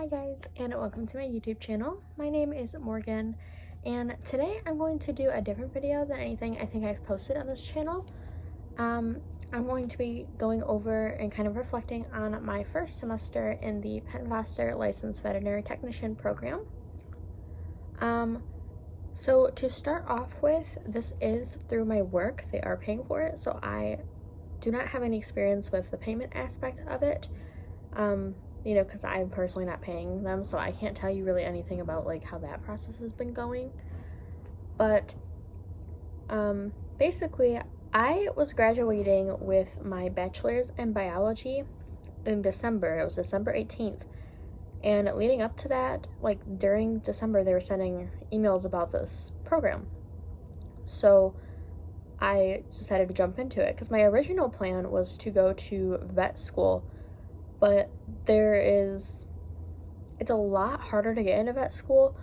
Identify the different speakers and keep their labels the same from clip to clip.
Speaker 1: Hi guys, and welcome to my YouTube channel. My name is Morgan, and today I'm going to do a different video than anything I think I've posted on this channel. I'm going to be going over and kind of reflecting on my first semester in the Penn Foster Licensed Veterinary Technician program. So to start off with, this is through my work. They are paying for it, so I do not have any experience with the payment aspect of it. Because I'm personally not paying them, so I can't tell you really anything about like how that process has been going. But basically, I was graduating with my bachelor's in biology in December. It was December 18th. And leading up to that, like during December, they were sending emails about this program. So I decided to jump into it because my original plan was to go to vet school, but it's a lot harder to get into vet school,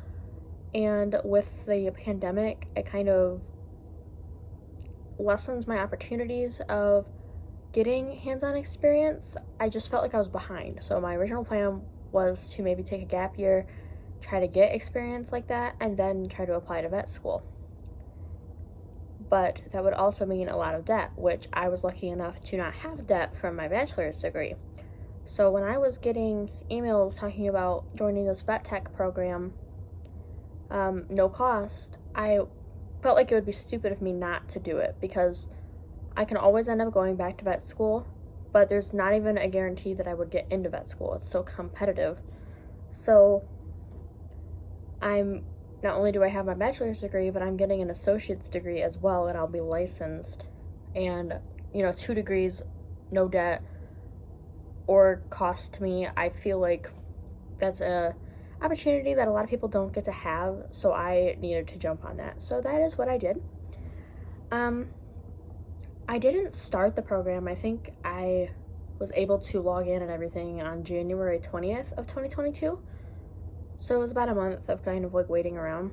Speaker 1: and with the pandemic, it kind of lessens my opportunities of getting hands-on experience. I just felt like I was behind. So my original plan was to maybe take a gap year, try to get experience like that, and then try to apply to vet school. But that would also mean a lot of debt, which I was lucky enough to not have debt from my bachelor's degree. So when I was getting emails talking about joining this vet tech program, no cost, I felt like it would be stupid of me not to do it, because I can always end up going back to vet school, but there's not even a guarantee that I would get into vet school. It's so competitive. So not only do I have my bachelor's degree, but I'm getting an associate's degree as well, and I'll be licensed. And 2 degrees, no debt or cost to me. I feel like that's a opportunity that a lot of people don't get to have, so I needed to jump on that. So that is what I did. I didn't start the program. I think I was able to log in and everything on January 20th of 2022. So it was about a month of kind of like waiting around.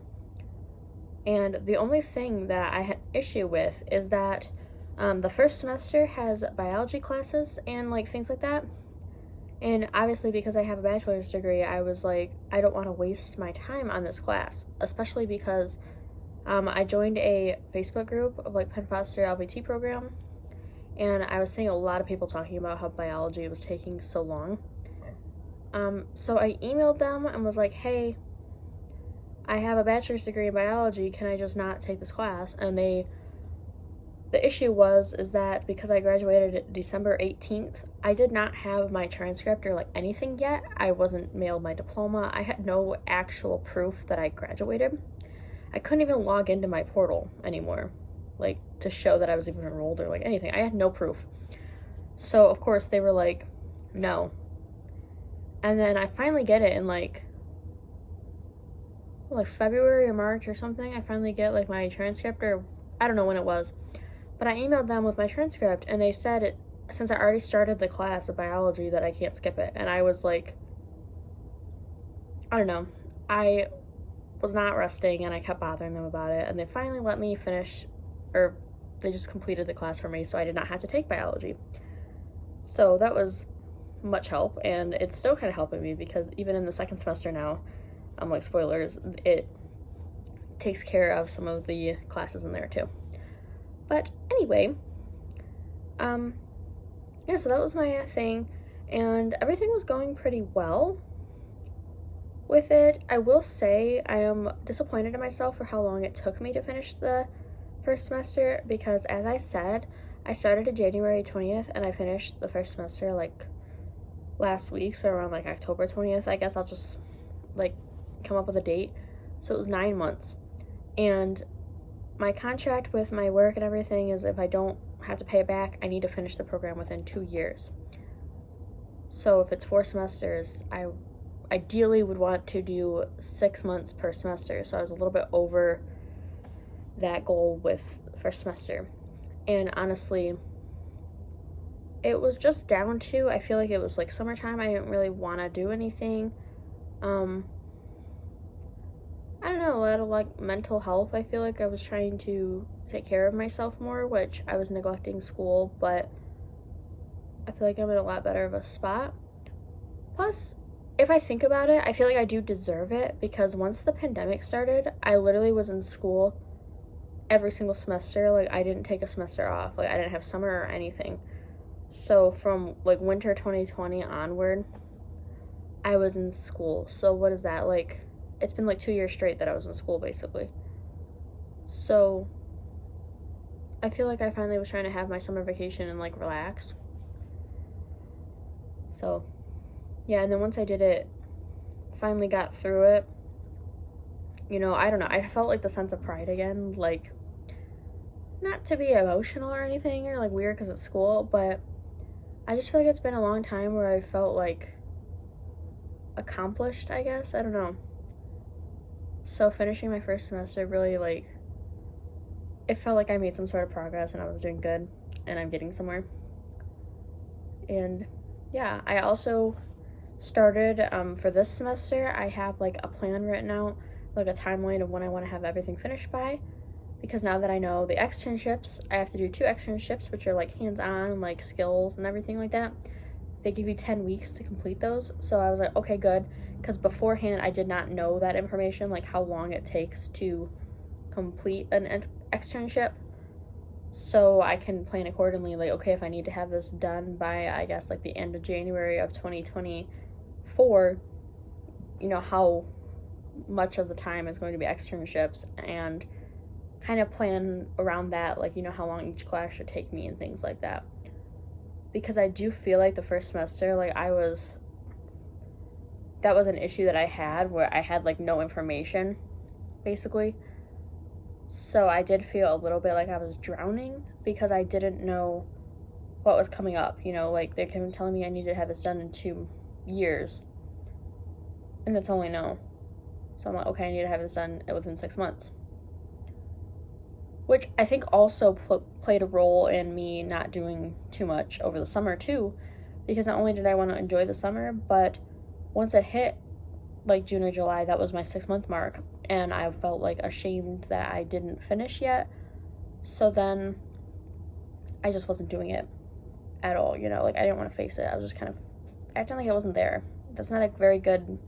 Speaker 1: And the only thing that I had issue with is that the first semester has biology classes and like things like that. And obviously, because I have a bachelor's degree, I was like, I don't want to waste my time on this class, especially because I joined a Facebook group of like Penn Foster LVT program, and I was seeing a lot of people talking about how biology was taking so long. So I emailed them and was like, hey, I have a bachelor's degree in biology, can I just not take this class? And the issue is that because I graduated December 18th, I did not have my transcript or like anything yet. I wasn't mailed my diploma. I had no actual proof that I graduated. I couldn't even log into my portal anymore, like to show that I was even enrolled or like anything. I had no proof. So of course they were like, no. And then I finally get it in like February or March or something. I finally get like my transcript, or I don't know when it was. But I emailed them with my transcript, and they said since I already started the class of biology that I can't skip it. And I was like, I don't know. I was not resting, and I kept bothering them about it. And they finally let me finish, or they just completed the class for me, so I did not have to take biology. So that was much help, and it's still kind of helping me because even in the second semester now, like spoilers, it takes care of some of the classes in there too. But anyway, yeah, so that was my thing, and everything was going pretty well with it. I will say I am disappointed in myself for how long it took me to finish the first semester, because as I said, I started on January 20th and I finished the first semester like last week, so around like October 20th. I guess I'll just like come up with a date. So it was 9 months, and my contract with my work and everything is if I don't have to pay it back, I need to finish the program within 2 years. So if it's 4 semesters, I ideally would want to do 6 months per semester. So I was a little bit over that goal with the first semester. And honestly, it was just down to, I feel like it was like summertime. I didn't really want to do anything. I don't know, a lot of like mental health. I feel like I was trying to take care of myself more, which I was neglecting school, but I feel like I'm in a lot better of a spot. Plus, if I think about it, I feel like I do deserve it, because once the pandemic started, I literally was in school every single semester. Like, I didn't take a semester off. Like, I didn't have summer or anything. So from like winter 2020 onward, I was in school. So what is that? Like, it's been like 2 years straight that I was in school, basically. So I feel like I finally was trying to have my summer vacation and like relax. So yeah, and then once I did it, finally got through it, you know, I don't know, I felt like the sense of pride again. Like, not to be emotional or anything or like weird because it's school, but I just feel like it's been a long time where I felt like accomplished, I guess. I don't know. So finishing my first semester really, like, it felt like I made some sort of progress and I was doing good and I'm getting somewhere. And yeah, I also started for this semester, I have like a plan written out, like a timeline of when I want to have everything finished by, because now that I know the externships, I have to do 2 externships, which are like hands-on, like skills and everything like that. They give you 10 weeks to complete those. So I was like, okay, good, because beforehand I did not know that information, like how long it takes to complete an externship. So I can plan accordingly, like, okay, if I need to have this done by, I guess, like the end of January of 2024, you know, how much of the time is going to be externships, and kind of plan around that, like, you know, how long each class should take me and things like that. Because I do feel like the first semester, like, that was an issue that I had, where I had, like, no information, basically. So I did feel a little bit like I was drowning, because I didn't know what was coming up, you know, like, they kept telling me I needed to have this done in 2 years, and that's only no. So I'm like, okay, I need to have this done within 6 months. Which I think also played a role in me not doing too much over the summer too, because not only did I want to enjoy the summer, but once it hit like June or July, that was my 6-month mark, and I felt like ashamed that I didn't finish yet. So then I just wasn't doing it at all, you know, like, I didn't want to face it. I was just kind of acting like it wasn't there. That's not a very good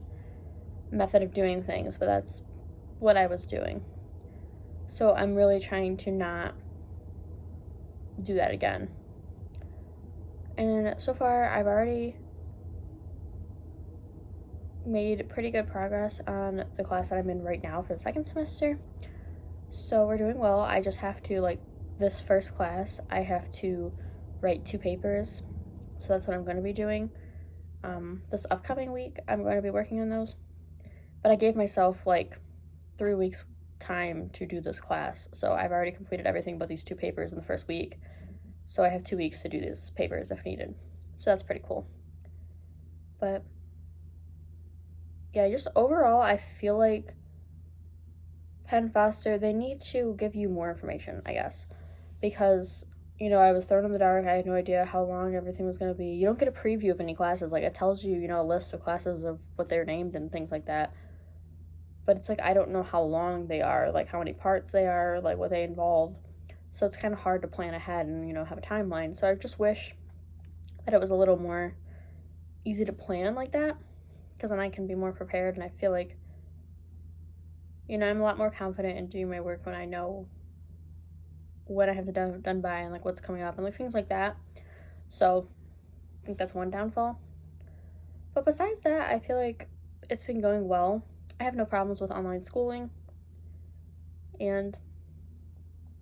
Speaker 1: method of doing things, but that's what I was doing. So I'm really trying to not do that again. And so far, I've already made pretty good progress on the class that I'm in right now for the second semester. So we're doing well. I just have to, like, this first class, I have to write 2 papers. So that's what I'm going to be doing. This upcoming week, I'm going to be working on those. But I gave myself, like, 3 weeks time to do this class. So I've already completed everything but these 2 papers in the first week. So I have 2 weeks to do these papers if needed. So that's pretty cool. But yeah, just overall, I feel like Penn Foster, they need to give you more information, I guess. Because, you know, I was thrown in the dark. I had no idea how long everything was going to be. You don't get a preview of any classes. Like, it tells you, you know, a list of classes of what they're named and things like that. But it's like, I don't know how long they are, like how many parts they are, like what they involve. So it's kind of hard to plan ahead and, you know, have a timeline. So I just wish that it was a little more easy to plan like that, because then I can be more prepared, and I feel like, you know, I'm a lot more confident in doing my work when I know what I have to done by, and like what's coming up and like things like that. So I think that's one downfall. But besides that, I feel like it's been going well. I have no problems with online schooling. And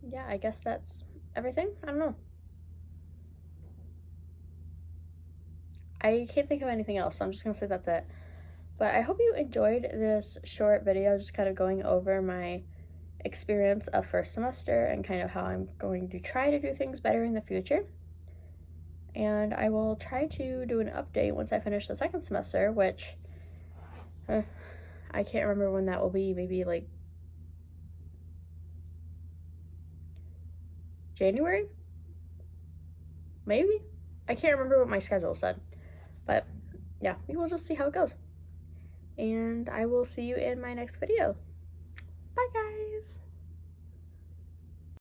Speaker 1: yeah, I guess that's everything. I don't know. I can't think of anything else, so I'm just gonna say that's it. But I hope you enjoyed this short video, just kind of going over my experience of first semester and kind of how I'm going to try to do things better in the future. And I will try to do an update once I finish the second semester, which I can't remember when that will be. Maybe like January? Maybe? I can't remember what my schedule said. But yeah, we will just see how it goes. And I will see you in my next video. Bye, guys!